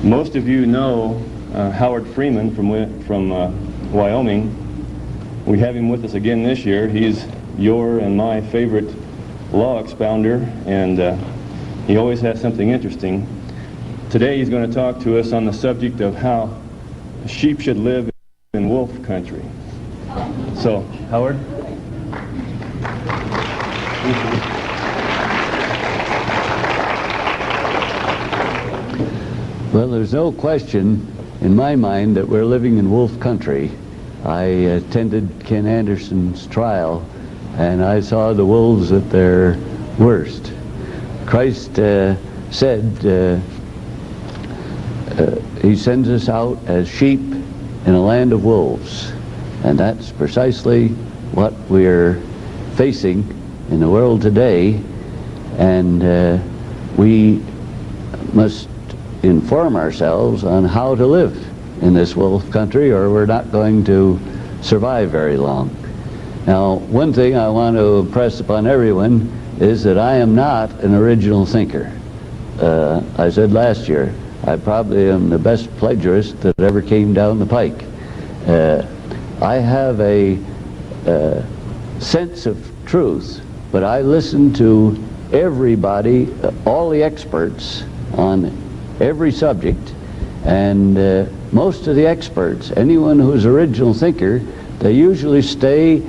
Most of you know Howard Freeman from Wyoming. We have him with us again this year. He's your and my favorite law expounder, and he always has something interesting. Today he's going to talk to us on the subject of how sheep should live in wolf country. So, Howard? Well, there's no question in my mind that we're living in wolf country. I attended Ken Anderson's trial, and I saw the wolves at their worst. Christ said he sends us out as sheep in a land of wolves, and that's precisely what we're facing in the world today. And we must inform ourselves on how to live in this wolf country, or we're not going to survive very long. Now, one thing I want to impress upon everyone is that I am not an original thinker. I said last year, I probably am the best plagiarist that ever came down the pike. I have a sense of truth, but I listen to everybody, all the experts on every subject, and most of the experts, anyone who's an original thinker, they usually stay,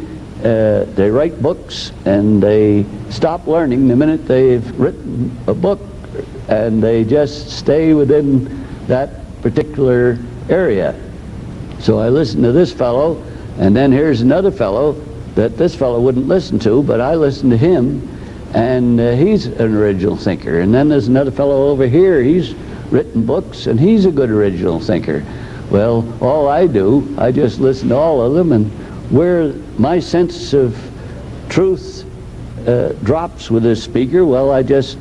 they write books and they stop learning the minute they've written a book, and they just stay within that particular area. So I listen to this fellow, and then here's another fellow that this fellow wouldn't listen to, but I listen to him, and he's an original thinker. And then there's another fellow over here, he's written books, and he's a good original thinker. Well, all I do, I just listen to all of them, and where my sense of truth drops with this speaker, well, I just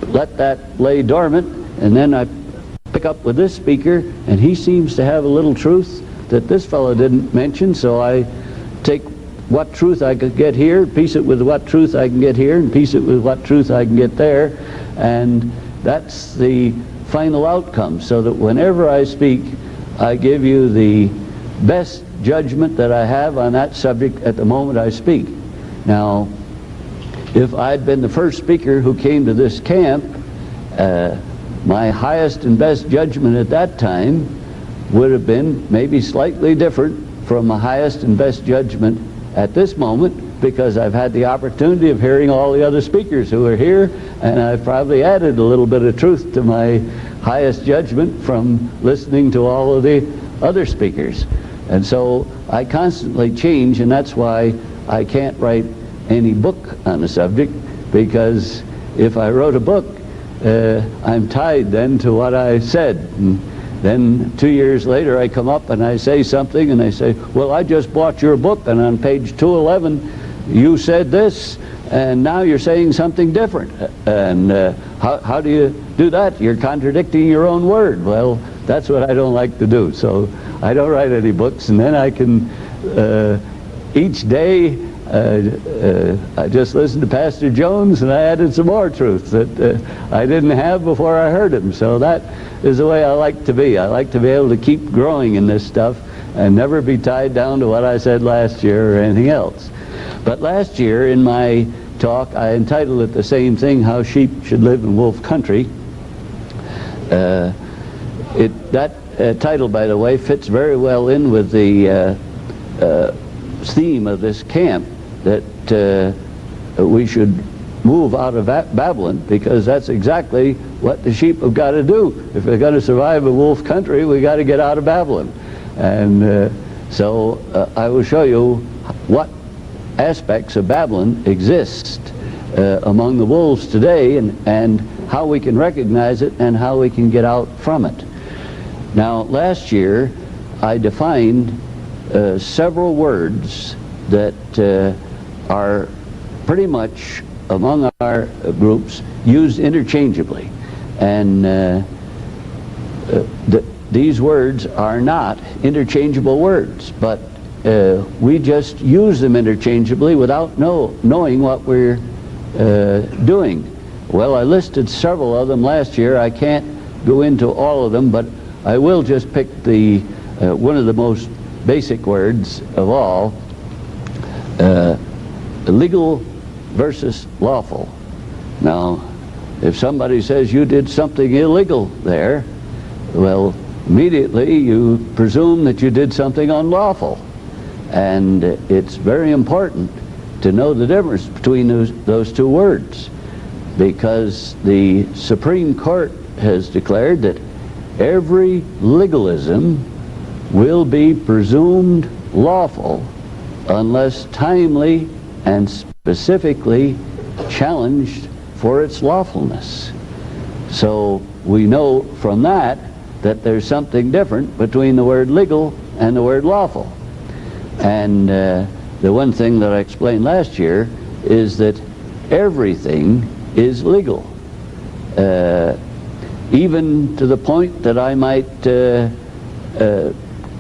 let that lay dormant, and then I pick up with this speaker, and he seems to have a little truth that this fellow didn't mention, so I take what truth I could get here, piece it with what truth I can get here, and piece it with what truth I can get there, and that's the final outcome, so that whenever I speak, I give you the best judgment that I have on that subject at the moment I speak. Now, if I'd been the first speaker who came to this camp, my highest and best judgment at that time would have been maybe slightly different from my highest and best judgment at this moment, because I've had the opportunity of hearing all the other speakers who are here, and I've probably added a little bit of truth to my highest judgment from listening to all of the other speakers. And so I constantly change, and that's why I can't write any book on the subject, because if I wrote a book, I'm tied then to what I said. And then 2 years later I come up and I say something, and they say, well, I just bought your book, and on page 211 you said this, and now you're saying something different. And how do you do that? You're contradicting your own word. Well, that's what I don't like to do. So I don't write any books, and then I can, each day, I just listened to Pastor Jones, and I added some more truth that I didn't have before I heard him. So that is the way I like to be. I like to be able to keep growing in this stuff and never be tied down to what I said last year or anything else. But last year in my talk, I entitled it the same thing, How Sheep Should Live in Wolf Country. That title, by the way, fits very well in with the theme of this camp, that we should move out of Babylon, because that's exactly what the sheep have got to do. If they're going to survive a wolf country, we got to get out of Babylon. And so I will show you what aspects of Babylon exist among the wolves today, and how we can recognize it and how we can get out from it. Now, last year I defined several words that are pretty much among our groups used interchangeably, and these words are not interchangeable words, but we just use them interchangeably without knowing what we're doing. Well, I listed several of them last year. I can't go into all of them, but I will just pick the one of the most basic words of all, legal versus lawful. Now, if somebody says you did something illegal there, well, immediately you presume that you did something unlawful. And it's very important to know the difference between those two words, because the Supreme Court has declared that every legalism will be presumed lawful unless timely and specifically challenged for its lawfulness. So we know from that there's something different between the word legal and the word lawful. And the one thing that I explained last year is that everything is legal, even to the point that I might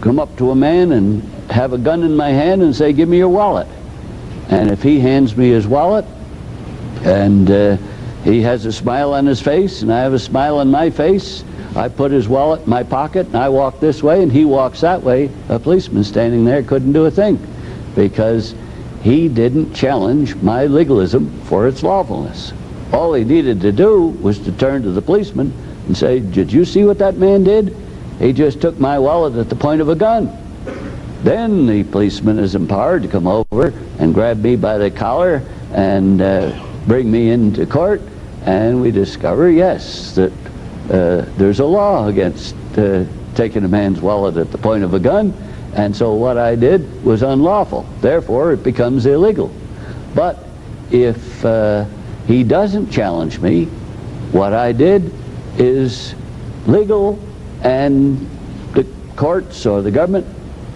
come up to a man and have a gun in my hand and say, "Give me your wallet." And if he hands me his wallet and he has a smile on his face and I have a smile on my face, I put his wallet in my pocket and I walk this way and he walks that way, a policeman standing there couldn't do a thing, because he didn't challenge my legalism for its lawfulness. All he needed to do was to turn to the policeman and say, "Did you see what that man did? He just took my wallet at the point of a gun." Then the policeman is empowered to come over and grab me by the collar and bring me into court, and we discover, yes, that there's a law against taking a man's wallet at the point of a gun, and so what I did was unlawful. Therefore, it becomes illegal. But if he doesn't challenge me, what I did is legal, and the courts or the government,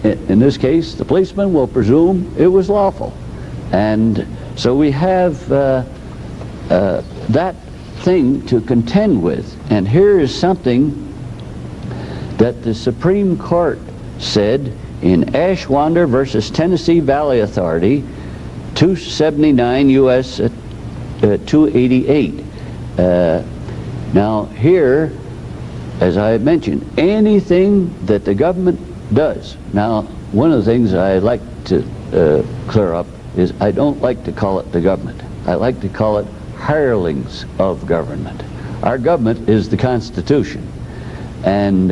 in this case the policeman, will presume it was lawful. And so we have that thing to contend with. And here is something that the Supreme Court said in Ashwander versus Tennessee Valley Authority, 279 U.S. 288. Now here, as I had mentioned, anything that the government does. Now, one of the things I like to clear up is I don't like to call it the government. I like to call it hirelings of government. Our government is the Constitution, and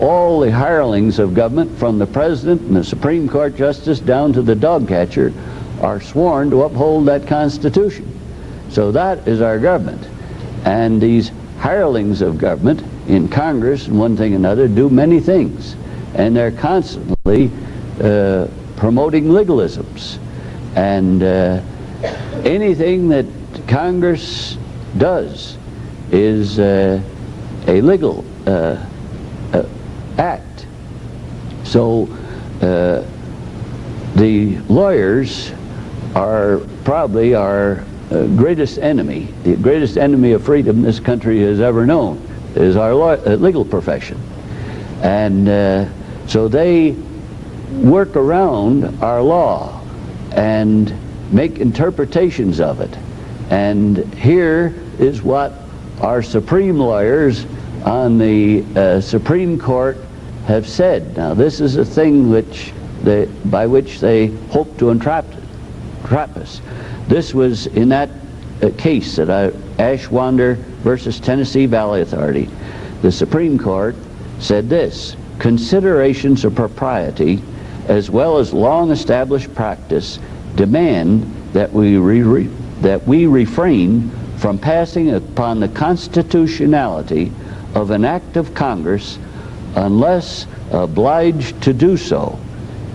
all the hirelings of government, from the President and the Supreme Court Justice down to the dog catcher, are sworn to uphold that Constitution. So that is our government. And these hirelings of government in Congress and one thing and another do many things, and they're constantly promoting legalisms. And anything that Congress does is a legal act. So the lawyers are probably our greatest enemy. The greatest enemy of freedom this country has ever known is our legal profession. And so they work around our law and make interpretations of it. And here is what our supreme lawyers on the Supreme Court have said. Now, this is a thing by which they hope to entrap us. This was in that case that Ashwander versus Tennessee Valley Authority. The Supreme Court said this: considerations of propriety as well as long-established practice demand that we refrain from passing upon the constitutionality of an act of Congress unless obliged to do so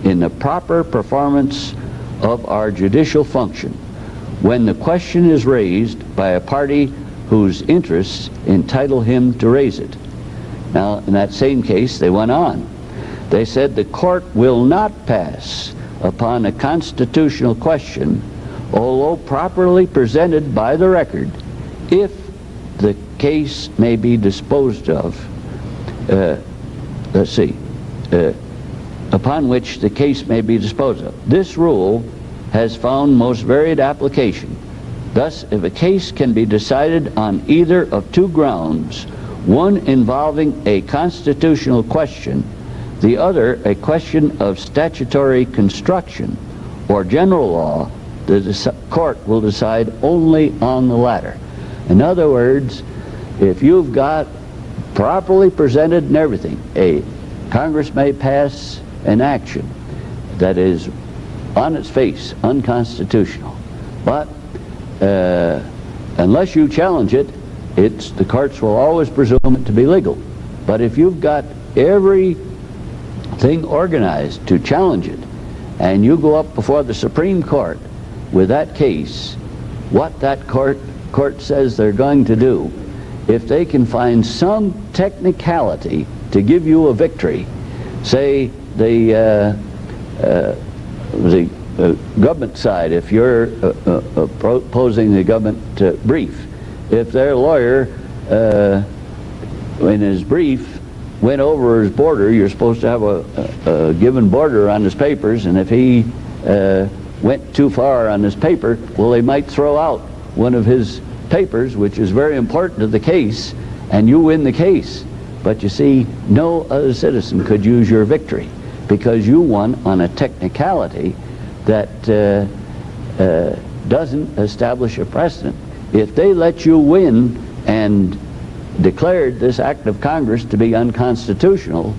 in the proper performance of our judicial function, when the question is raised by a party whose interests entitle him to raise it. Now, in that same case, they went on. They said the court will not pass upon a constitutional question, although properly presented by the record, if the case may be disposed of, upon which the case may be disposed of. This rule has found most varied application. Thus, if a case can be decided on either of two grounds, one involving a constitutional question, the other a question of statutory construction or general law, the court will decide only on the latter. In other words, if you've got properly presented and everything, Congress may pass an action that is on its face unconstitutional, but unless you challenge it, the courts will always presume it to be legal. But if you've got everything organized to challenge it, and you go up before the Supreme Court with that case, what that court says they're going to do, if they can find some technicality to give you a victory, say the government side, if you're opposing the government brief, if their lawyer in his brief went over his border, you're supposed to have a given border on his papers, and if he went too far on his paper, well, they might throw out one of his papers, which is very important to the case, and you win the case. But you see, no other citizen could use your victory because you won on a technicality that doesn't establish a precedent. If they let you win and declared this act of Congress to be unconstitutional,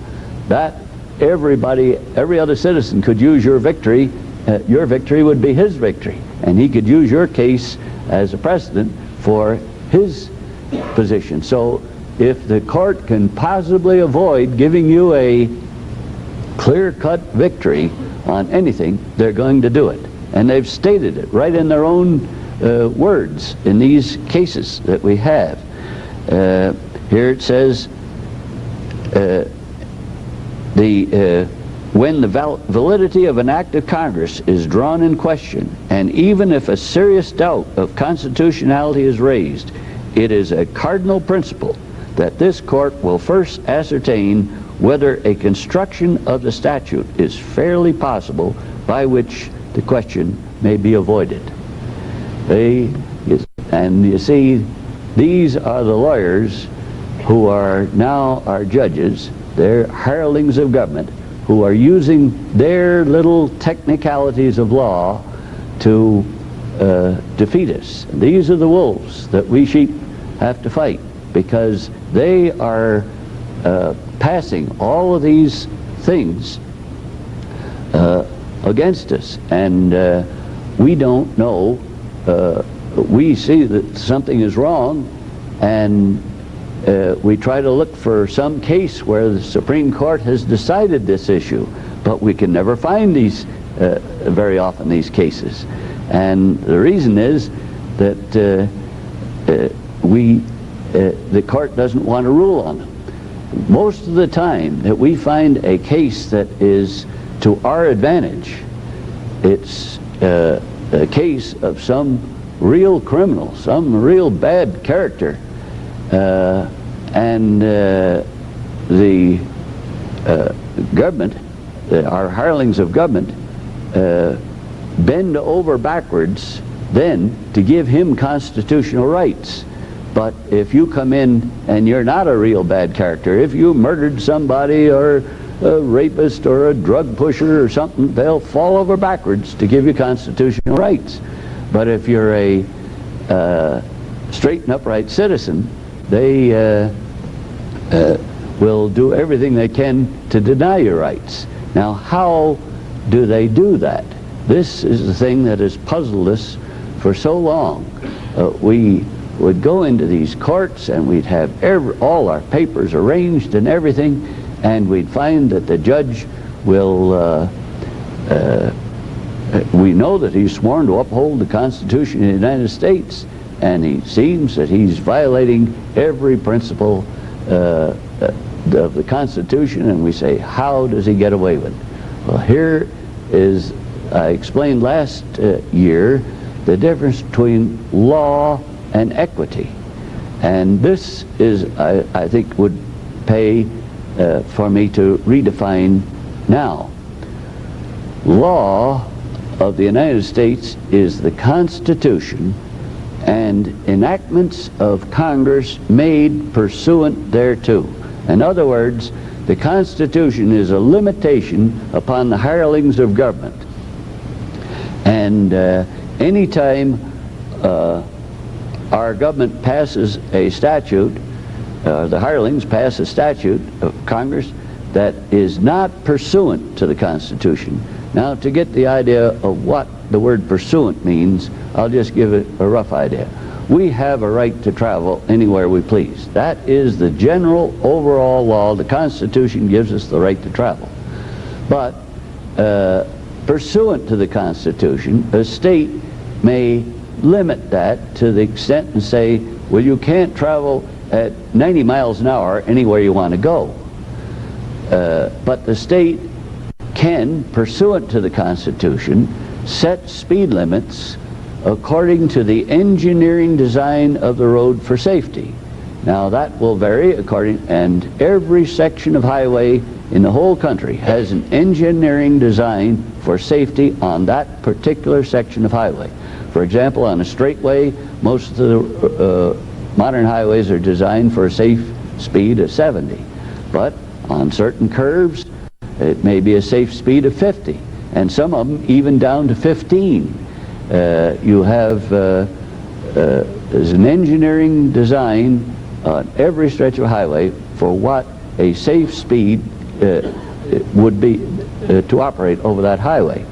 that every other citizen could use your victory would be his victory, and he could use your case as a precedent for his position. So if the court can possibly avoid giving you a clear-cut victory on anything, they're going to do it. And they've stated it right in their own words in these cases that we have. Here it says, when the validity of an act of Congress is drawn in question, and even if a serious doubt of constitutionality is raised, it is a cardinal principle that this court will first ascertain whether a construction of the statute is fairly possible by which the question may be avoided. And you see, these are the lawyers who are now our judges. They're hirelings of government who are using their little technicalities of law to defeat us. These are the wolves that we sheep have to fight, because they are passing all of these things against us, and we don't know. We see that something is wrong, and we try to look for some case where the Supreme Court has decided this issue, but we can never find these very often, these cases. And the reason is that the court doesn't want to rule on them. Most of the time that we find a case that is to our advantage, it's a case of some real criminal, some real bad character, and the government, our hirelings of government, bend over backwards then to give him constitutional rights. But if you come in and you're not a real bad character, if you murdered somebody or a rapist or a drug pusher or something, they'll fall over backwards to give you constitutional rights. But if you're a straight and upright citizen, they will do everything they can to deny your rights. Now, how do they do that? This is the thing that has puzzled us for so long. We would go into these courts and we'd have all our papers arranged and everything, and we'd find that the judge will, we know that he's sworn to uphold the Constitution of the United States, and he seems that he's violating every principle of the Constitution, and we say, how does he get away with it? Well, here is, I explained last year, the difference between law and equity. And this is, I think, would pay for me to redefine now. Law of the United States is the Constitution, and and enactments of Congress made pursuant thereto. In other words, the Constitution is a limitation upon the hirelings of government. And anytime our government passes a statute, the hirelings pass a statute of Congress that is not pursuant to the Constitution. Now, to get the idea of what the word pursuant means, I'll just give it a rough idea. We have a right to travel anywhere we please. That is the general overall law. The Constitution gives us the right to travel. But pursuant to the Constitution, a state may limit that to the extent and say, well, you can't travel at 90 miles an hour anywhere you want to go. But the state can, pursuant to the Constitution, set speed limits according to the engineering design of the road for safety. Now that will vary and every section of highway in the whole country has an engineering design for safety on that particular section of highway. For example, on a straightway, most of the modern highways are designed for a safe speed of 70. But on certain curves, it may be a safe speed of 50, and some of them even down to 15. You have there's an engineering design on every stretch of highway for what a safe speed would be to operate over that highway.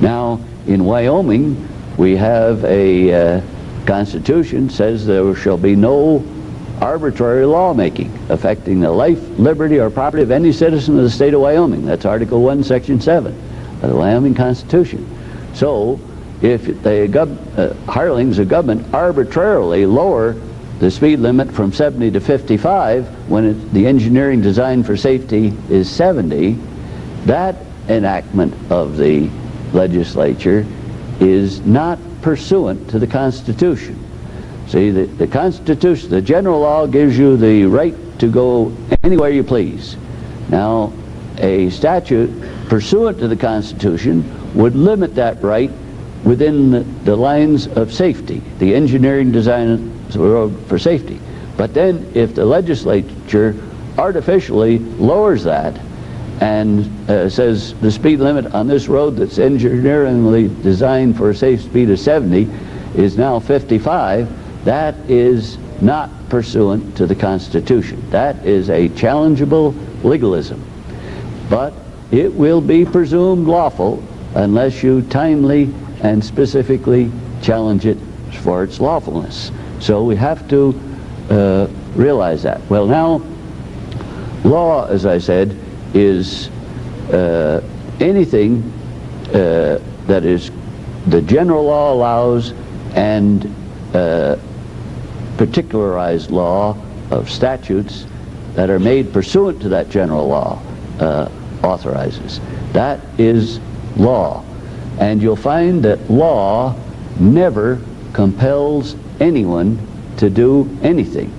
Now, in Wyoming, we have a Constitution says there shall be no arbitrary lawmaking affecting the life, liberty, or property of any citizen of the state of Wyoming. That's Article 1, Section 7 of the Wyoming Constitution. So, if the hirelings of government arbitrarily lower the speed limit from 70 to 55 when the engineering design for safety is 70, that enactment of the legislature is not pursuant to the Constitution. See, the Constitution, the general law gives you the right to go anywhere you please. Now, a statute pursuant to the Constitution would limit that right within the lines of safety, the engineering design of the road for safety. But then if the legislature artificially lowers that and says the speed limit on this road that's engineeringly designed for a safe speed of 70 is now 55, that is not pursuant to the Constitution. That is a challengeable legalism. But it will be presumed lawful unless you timely and specifically challenge it for its lawfulness. So we have to realize that. Well, now, law, as I said, is anything that is the general law allows and particularized law of statutes that are made pursuant to that general law authorizes. That is law. And you'll find that law never compels anyone to do anything.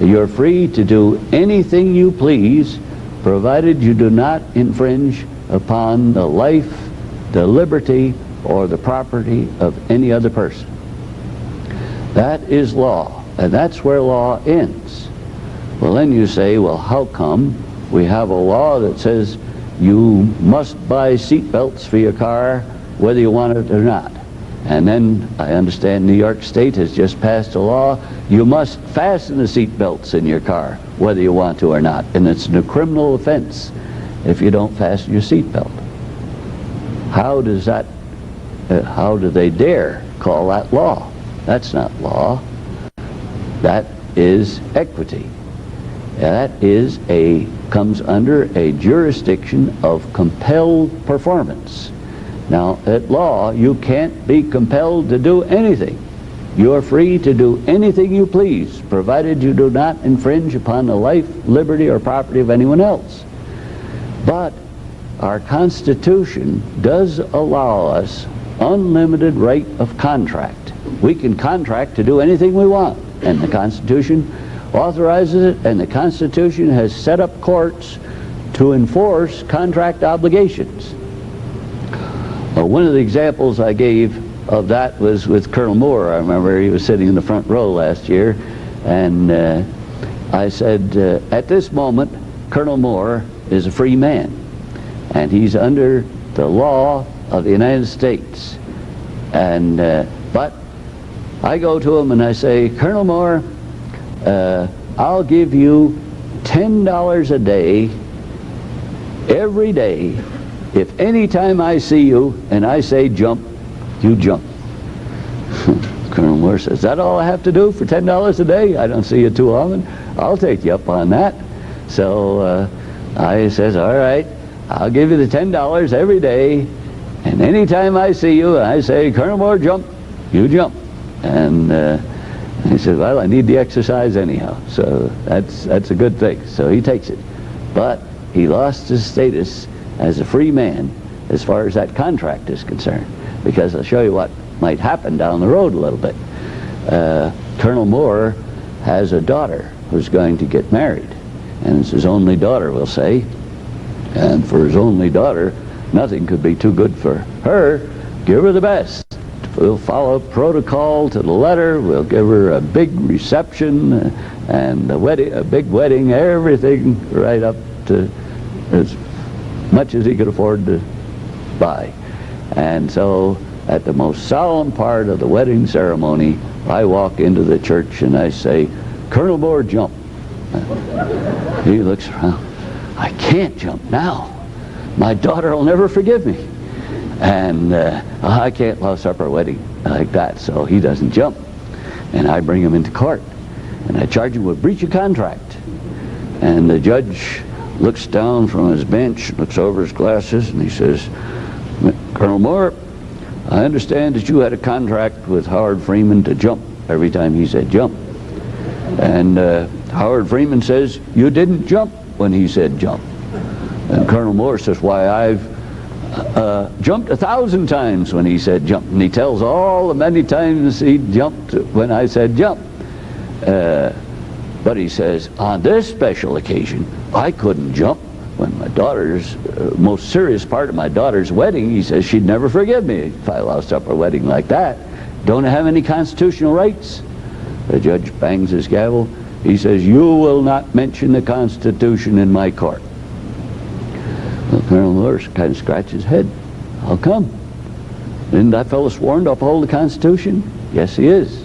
You're free to do anything you please, provided you do not infringe upon the life, the liberty, or the property of any other person. That is law, and that's where law ends. Well, then you say, well, how come we have a law that says you must buy seat belts for your car whether you want it or not? And then I understand New York State has just passed a law, you must fasten the seat belts in your car whether you want to or not, and it's a criminal offense if you don't fasten your seat belt. How does that, how do they dare call that law? That's not law. That is equity. That is comes under a jurisdiction of compelled performance. Now, at law, you can't be compelled to do anything. You are free to do anything you please, provided you do not infringe upon the life, liberty, or property of anyone else. But our Constitution does allow us unlimited right of contract. We can contract to do anything we want, and the Constitution authorizes it, and the Constitution has set up courts to enforce contract obligations. One of the examples I gave of that was with Colonel Moore. I remember he was sitting in the front row last year, and I said, at this moment, Colonel Moore is a free man, and he's under the law of the United States. And but I go to him and I say, Colonel Moore, I'll give you $10 a day, every day, if any time I see you and I say jump, you jump. Colonel Moore says, is that all I have to do for $10 a day? I don't see you too often. I'll take you up on that. So I says, all right, I'll give you the $10 every day, and any time I see you and I say, Colonel Moore, jump, you jump. And he says, well, I need the exercise anyhow, so that's a good thing. So he takes it. But he lost his status as a free man as far as that contract is concerned, because I'll show you what might happen down the road a little bit. Colonel Moore has a daughter who's going to get married, and it's his only daughter, we'll say. And for his only daughter, nothing could be too good for her. Give her the best. We'll follow protocol to the letter. We'll give her a big reception and a big wedding, everything right up to as much as he could afford to buy. And so at the most solemn part of the wedding ceremony, I walk into the church and I say, Colonel Moore, jump. He looks around. I can't jump now. My daughter will never forgive me. And I can't louse up our wedding like that, so he doesn't jump. And I bring him into court, and I charge him with breach of contract. And the judge looks down from his bench, looks over his glasses, and he says, Colonel Moore, I understand that you had a contract with Howard Freeman to jump every time he said jump. And Howard Freeman says, you didn't jump when he said jump. And Colonel Moore says, why, I've jumped 1,000 times when he said jump. And he tells all the many times he jumped when I said jump. But he says, on this special occasion, I couldn't jump when my daughter's, most serious part of my daughter's wedding, he says she'd never forgive me if I lost up her wedding like that. Don't I have any constitutional rights? The judge bangs his gavel. He says, you will not mention the Constitution in my court. Well, Colonel Moore kind of scratches his head. How come? Isn't that fellow sworn to uphold the Constitution? Yes, he is.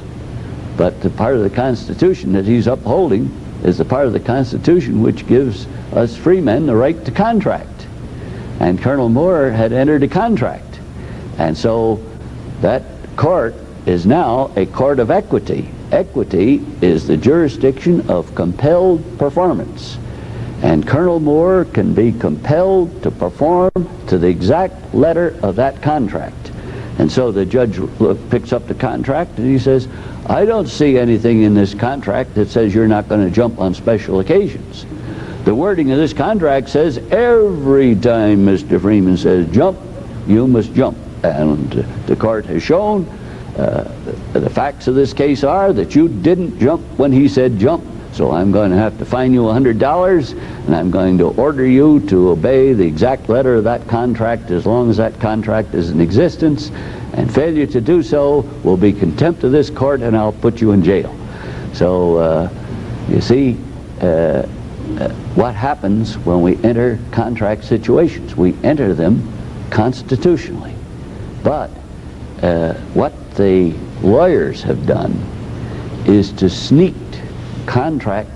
But the part of the Constitution that he's upholding is the part of the Constitution which gives us free men the right to contract. And Colonel Moore had entered a contract. And so that court is now a court of equity. Equity is the jurisdiction of compelled performance. And Colonel Moore can be compelled to perform to the exact letter of that contract. And so the judge picks up the contract and he says, I don't see anything in this contract that says you're not going to jump on special occasions. The wording of this contract says every time Mr. Freeman says jump, you must jump. And the court has shown the facts of this case are that you didn't jump when he said jump. So I'm going to have to fine you $100, and I'm going to order you to obey the exact letter of that contract as long as that contract is in existence, and failure to do so will be contempt of this court, and I'll put you in jail. So you see what happens when we enter contract situations. We enter them constitutionally. But what the lawyers have done is to sneak contract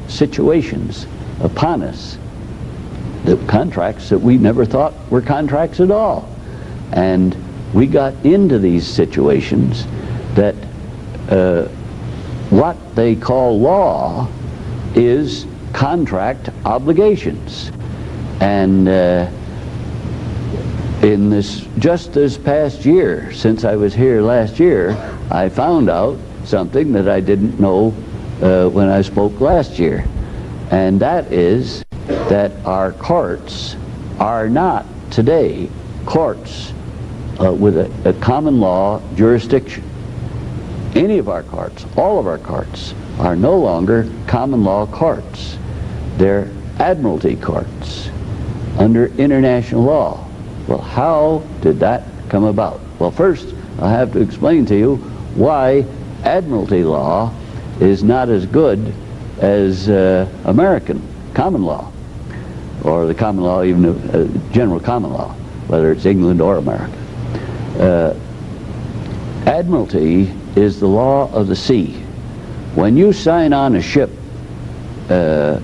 situations upon us, the contracts that we never thought were contracts at all. And we got into these situations that what they call law is contract obligations. And in just this past year, since I was here last year, I found out something that I didn't know when I spoke last year, and that is that our courts are not today courts with a common law jurisdiction. Any of our courts, all of our courts, are no longer common law courts. They're admiralty courts under international law. Well, how did that come about? Well, first, I'll have to explain to you why admiralty law is not as good as American common law, or the common law, even general common law, whether it's England or America. Admiralty is the law of the sea. When you sign on a ship to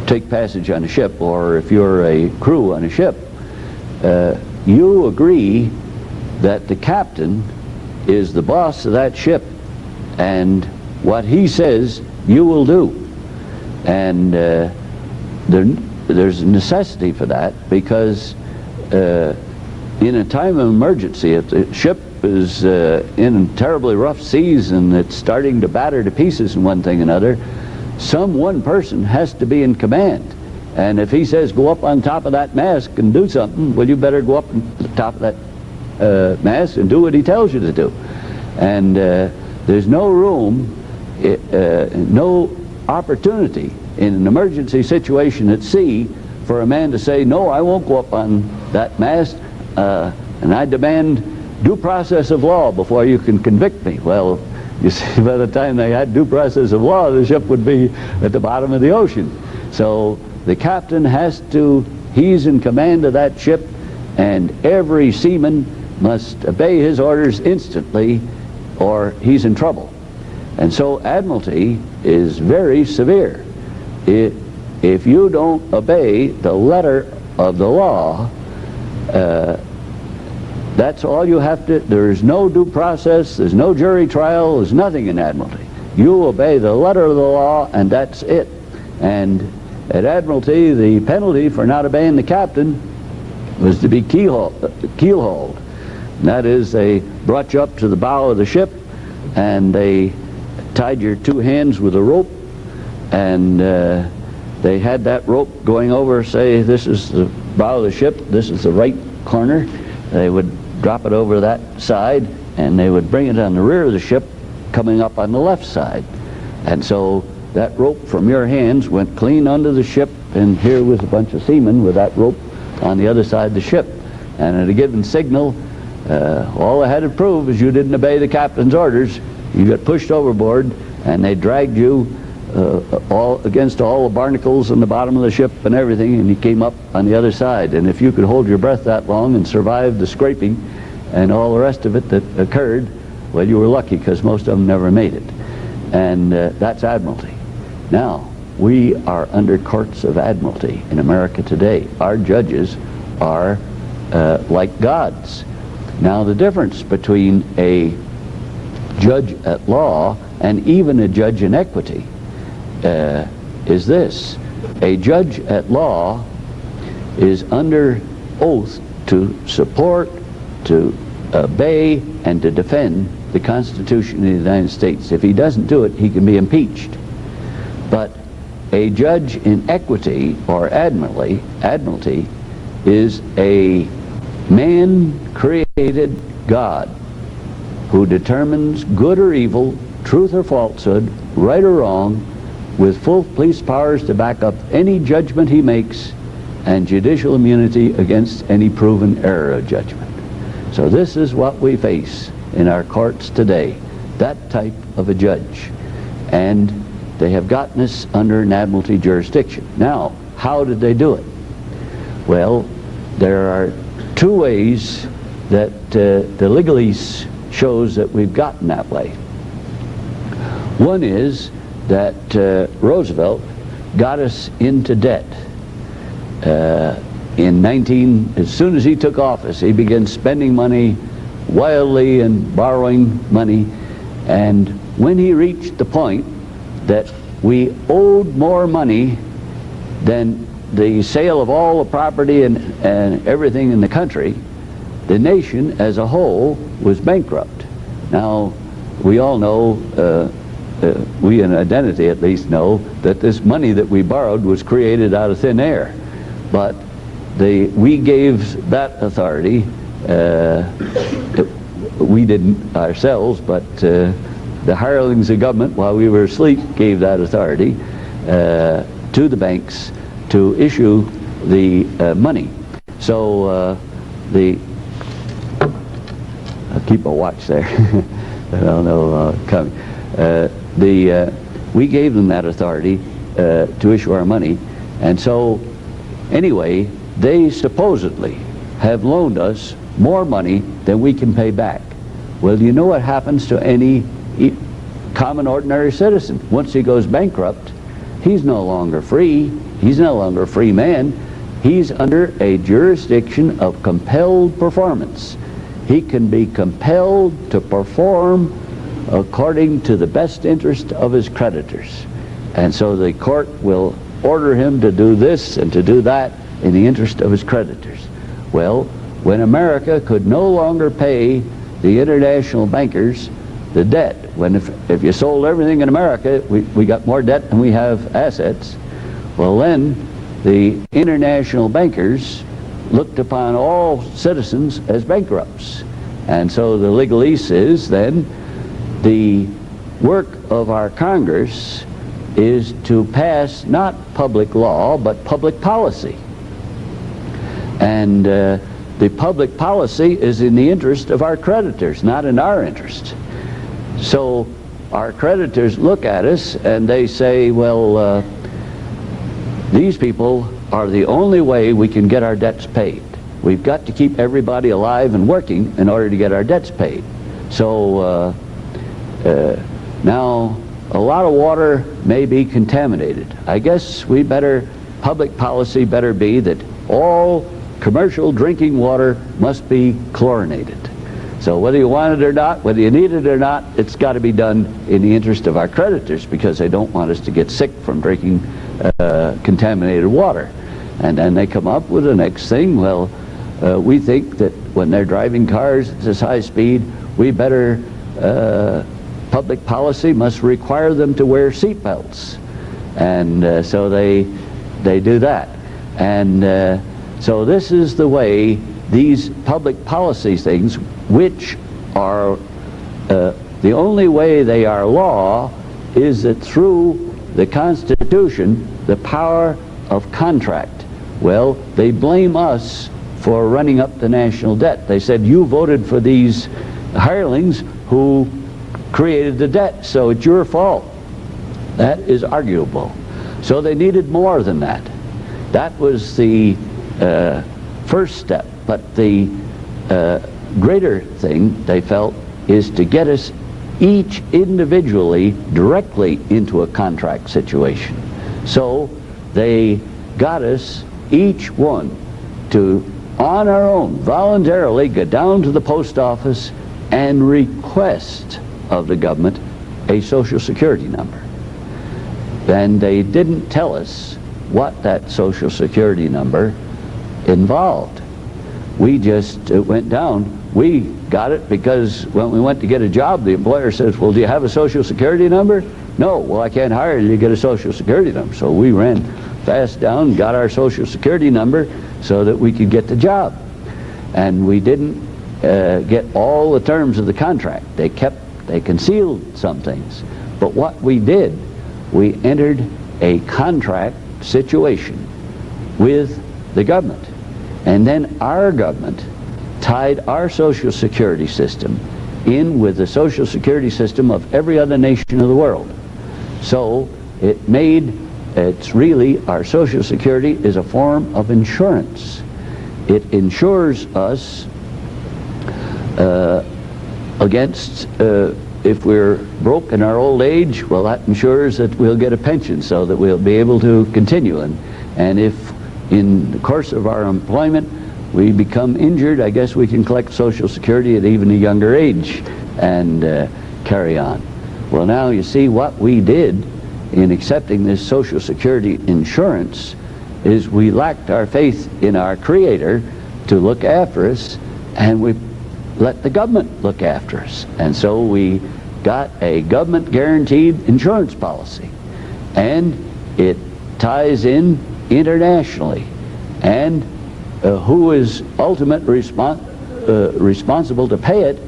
take passage on a ship, or if you're a crew on a ship, you agree that the captain is the boss of that ship, and what he says you will do. And there's a necessity for that, because in a time of emergency, if the ship is in terribly rough seas and it's starting to batter to pieces and one thing and another, some one person has to be in command. And if he says go up on top of that mast and do something, well, you better go up on the top of that mast and do what he tells you to do. And there's no room, no opportunity in an emergency situation at sea for a man to say, no, I won't go up on that mast, and I demand due process of law before you can convict me. Well, you see, by the time they had due process of law, the ship would be at the bottom of the ocean. So the captain has to, he's in command of that ship, and every seaman must obey his orders instantly or he's in trouble. And so admiralty is very severe. If you don't obey the letter of the law, that's all you have to. There's no due process, there's no jury trial, there's nothing in admiralty. You obey the letter of the law, and that's it. And at admiralty, the penalty for not obeying the captain was to be keel-hauled. And that is, they brought you up to the bow of the ship, and they tied your two hands with a rope, and they had that rope going over, say, this is the bow of the ship, this is the right corner. They would drop it over that side, and they would bring it on the rear of the ship, coming up on the left side. And so that rope from your hands went clean under the ship, and here was a bunch of seamen with that rope on the other side of the ship. And at a given signal, all they had to prove is you didn't obey the captain's orders. You got pushed overboard, and they dragged you against all the barnacles in the bottom of the ship and everything, and you came up on the other side. And if you could hold your breath that long and survive the scraping and all the rest of it that occurred, well, you were lucky, because most of them never made it. And that's admiralty. Now, we are under courts of admiralty in America today. Our judges are like gods. Now, the difference between a judge at law and even a judge in equity is this. A judge at law is under oath to support, to obey, and to defend the Constitution of the United States. If he doesn't do it, he can be impeached. But a judge in equity or admiralty is a man-created God who determines good or evil, truth or falsehood, right or wrong, with full police powers to back up any judgment he makes, and judicial immunity against any proven error of judgment. So this is what we face in our courts today, that type of a judge. And they have gotten us under an admiralty jurisdiction. Now, how did they do it? Well, there are two ways that the legalese shows that we've gotten that way. One is that Roosevelt got us into debt. As soon as he took office, he began spending money wildly and borrowing money, and when he reached the point that we owed more money than the sale of all the property and everything in the country, the nation as a whole was bankrupt. Now, we all know, we in Identity at least know, that this money that we borrowed was created out of thin air. But we gave that authority, we didn't ourselves, but the hirelings of government, while we were asleep, gave that authority to the banks to issue the money. So the keep a watch there. I don't know coming. We gave them that authority to issue our money, and so anyway, they supposedly have loaned us more money than we can pay back. Well, you know what happens to any common ordinary citizen? Once he goes bankrupt, he's no longer free. He's no longer a free man. He's under a jurisdiction of compelled performance. He can be compelled to perform according to the best interest of his creditors. And so the court will order him to do this and to do that in the interest of his creditors. Well, when America could no longer pay the international bankers the debt, when if you sold everything in America, we got more debt than we have assets, well then the international bankers looked upon all citizens as bankrupts. And so the legalese is then the work of our Congress is to pass not public law but public policy. And the public policy is in the interest of our creditors, not in our interest. So our creditors look at us and they say, well, these people are the only way we can get our debts paid. We've got to keep everybody alive and working in order to get our debts paid. So now a lot of water may be contaminated. I guess public policy better be that all commercial drinking water must be chlorinated. So whether you want it or not, whether you need it or not, it's got to be done in the interest of our creditors, because they don't want us to get sick from drinking contaminated water. And then they come up with the next thing. Well, we think that when they're driving cars at this high speed, we better, public policy must require them to wear seat belts. And so they do that. And so this is the way these public policy things, which are the only way they are law, is that through the Constitution, the power of contract. Well, they blame us for running up the national debt. They said, you voted for these hirelings who created the debt, so it's your fault. That is arguable. So they needed more than that. That was the first step. But the greater thing, they felt, is to get us each individually directly into a contract situation. So they got us, each one, to, on our own, voluntarily go down to the post office and request of the government a Social Security number. And they didn't tell us what that Social Security number involved. We just went down. We got it because when we went to get a job, the employer says, well, do you have a Social Security number? No. Well, I can't hire you to get a Social Security number. So we ran fast down, got our Social Security number so that we could get the job. And we didn't get all the terms of the contract. They concealed some things. But what we did, we entered a contract situation with the government. And then our government tied our Social Security system in with the Social Security system of every other nation of the world. So it's really, our Social Security is a form of insurance. It insures us against, if we're broke in our old age, well, that ensures that we'll get a pension so that we'll be able to continue. And if in the course of our employment we become injured, I guess we can collect Social Security at even a younger age and carry on. Well, now you see what we did in accepting this Social Security insurance is we lacked our faith in our Creator to look after us, and we let the government look after us. And so we got a government guaranteed insurance policy, and it ties in internationally. And who is ultimately responsible to pay it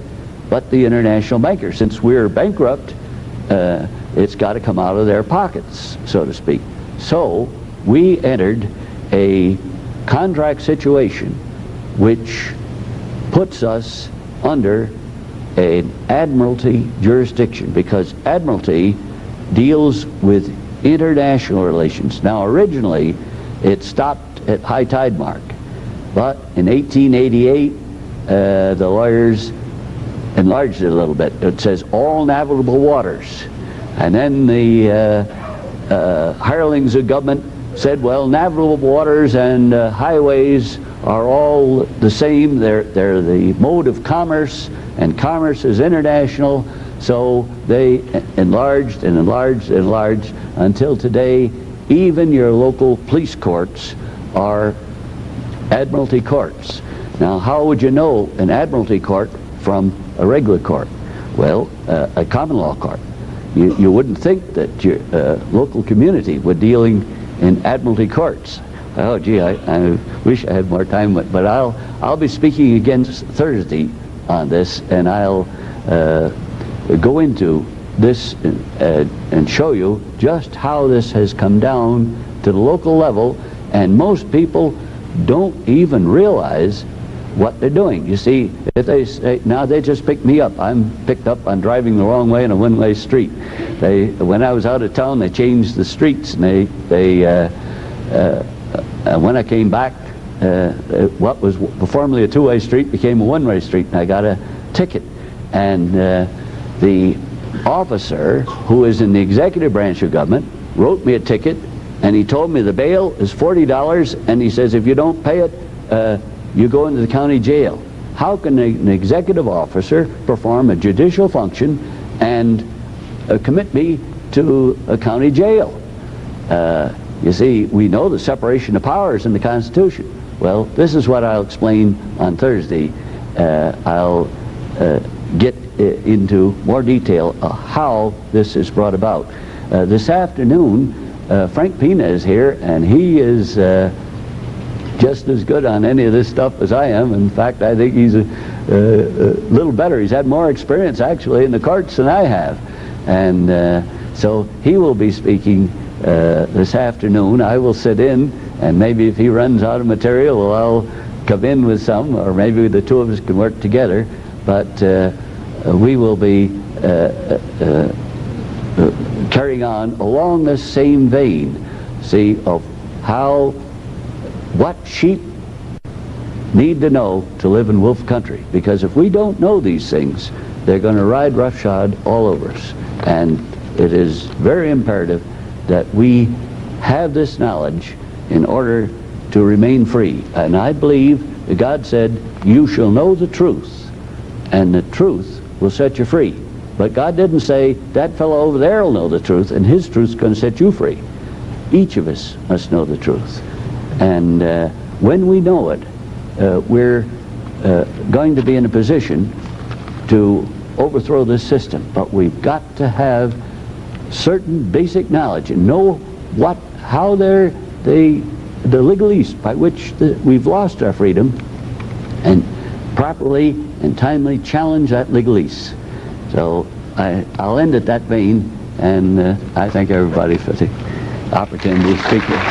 but the international bankers? Since we're bankrupt, it's got to come out of their pockets, so to speak. So we entered a contract situation which puts us under an admiralty jurisdiction, because admiralty deals with international relations. Now, originally, it stopped at high tide mark, but in 1888, the lawyers enlarged it a little bit. It says all navigable waters. And then the hirelings of government said, well, navigable waters and highways are all the same. They're the mode of commerce, and commerce is international. So they enlarged and enlarged and enlarged until today, even your local police courts are admiralty courts. Now, how would you know an admiralty court from a regular court? Well, a common law court. You wouldn't think that your local community were dealing in admiralty courts. Oh, gee, I wish I had more time, but I'll be speaking again Thursday on this, and I'll go into this and show you just how this has come down to the local level, and most people don't even realize what they're doing. You see, if they say, now they just picked me up. I'm picked up on driving the wrong way in a one-way street. When I was out of town, they changed the streets, and when I came back, what was formerly a two-way street became a one-way street, and I got a ticket. And the officer, who is in the executive branch of government, wrote me a ticket, and he told me the bail is $40, and he says if you don't pay it, you go into the county jail. How can an executive officer perform a judicial function and commit me to a county jail? You see, we know the separation of powers in the Constitution. Well, this is what I'll explain on Thursday. I'll get into more detail of how this is brought about. This afternoon, Frank Pina is here, and he is just as good on any of this stuff as I am. In fact, I think he's a little better. He's had more experience, actually, in the courts than I have. And so he will be speaking this afternoon. I will sit in, and maybe if he runs out of material, well, I'll come in with some, or maybe the two of us can work together. But we will be carrying on along this same vein, see, of what sheep need to know to live in wolf country. Because if we don't know these things, they're going to ride roughshod all over us. And it is very imperative that we have this knowledge in order to remain free. And I believe that God said, you shall know the truth, and the truth will set you free. But God didn't say, that fellow over there will know the truth, and his truth's going to set you free. Each of us must know the truth. And when we know it, we're going to be in a position to overthrow this system. But we've got to have certain basic knowledge and know how the legalese by which we've lost our freedom, and properly and timely challenge that legalese. So I'll end at that vein, and I thank everybody for the opportunity to speak here.